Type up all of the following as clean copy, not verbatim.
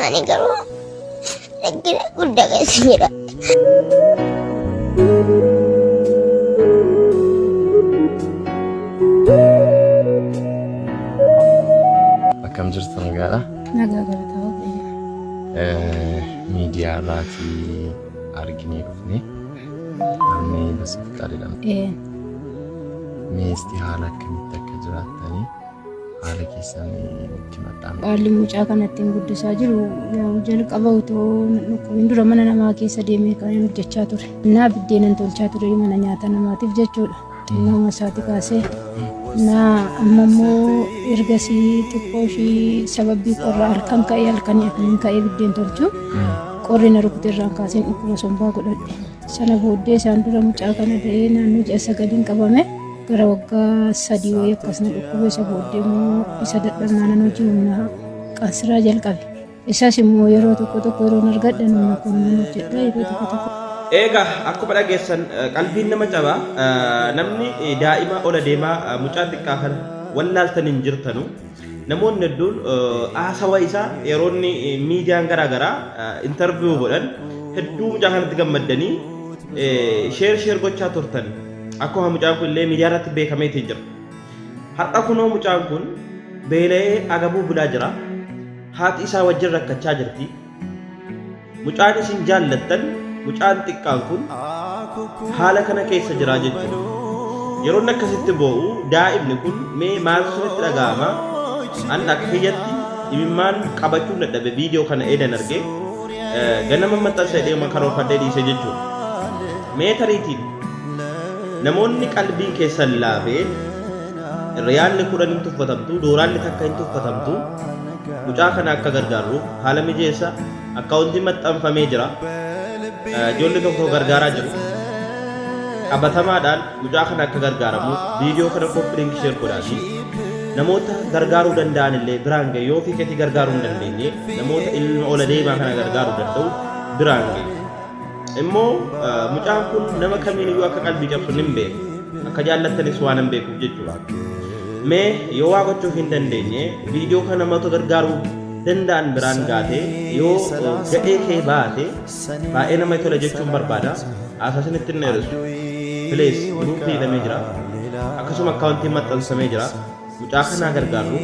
Ani garuu rakkina guddaa keessa jira. Akkam jirtu nagaadha? Nagaa galataa Miidiyaa irraatii arginee dhufne namni hospitaalidha. Meestii haala akkamitti akka jiraattanii haala keessan itti maxxanfame. Haalli mucaa kanatti guddisaa jiru jalqaba utoo dhukkubin dura mana namaa keessa deemee kan hojjechaa ture. Naa biddeenan tolchaa ture mana nyaata namaatiif jechuudha. Nama isaati kaasee amma immoo ergasii xiqqoo ishii sababii qorraa halkan ka'ee biddeen tolchu qorri na rukute irraan kaaseen dhukkuba sombaa godhadhe. Sana booddee isaan dura mucaa kana ta'ee naannoo 9 qabame. Gara waggaa 3 wayii akkasuma dhukkubee isa booddee immoo isa dadhabnaan hojii humna qansiraa jalqabe. Isas immoo yeroo tokko yeroo argadhe nama kunniin hojjedha yeroo tokko. Egaa akkuma dhageessan qalbiin nama cabaa namni daa'ima ola deemaa mucaa xiqqaa kana wallaaltan hin jirtanu namoonni hedduun haasawaa isaa yeroo inni miidiyaan garaagaraa intarviyuu godhan hedduu mucaa kanatti gammaddanii sheer gochaa turtan. Akkuma mucaan kun illee miidiyaa irratti beekameetii jira. Har'a kunoo mucaan kun beela'ee agabuu bulaa jira. Haati isaa wajjin rakkachaa jirti. Mucaan isin jaallattan mucaan xiqqaan kun haala kana keessa jira jechuudha. Yeroo akkasitti boo'u daa'imni kun mee maal sirriitti dhaga'ama? An akka kiyyatti imimmaan qabachuun dadhabe viidiyoo kana eedan argee ganama maxxansa deema karoorfadhee dhiise jechuudha. Mee tariitiin namoonni qalbiin keessan laafee riyaalli 10 hin tuffatamtu dooraalli takka hin tuffatamtu mucaa kana akka gargaaruuf haala mijeessa akkaawuntii maxxanfamee jira. Ijoollee tokko gargaaraa jiru. Qabatamaadhaan mucaa kana akka gargaaramu viidiyoo kana koppiliinki sheer godhaati. Namoota gargaaruu danda'an illee biraan ga'e yoo fi keetii gargaaruu hin dandeenye namoota ilma ola deemaa kana gargaaruu danda'u biraan ga'e. Immoo mucaan kun nama kamiiniyyuu akka qalbii cabsu hin beeku. Akka jaallattanis waan hin beekuuf jechuudha. Mee yoo waa gochuuf hin dandeenye viidiyoo kana namoota gargaaruu danda'an biraan gaatee yoo gadhee kee baate baay'ee nama tola jechuun barbaada. Asaasinitti hin dheeressu. Pilees guruupii hidhamee jira. Akkasuma akkaawuntiin maxxansamee jira. Mucaa kanaa gargaaru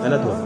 galatooma.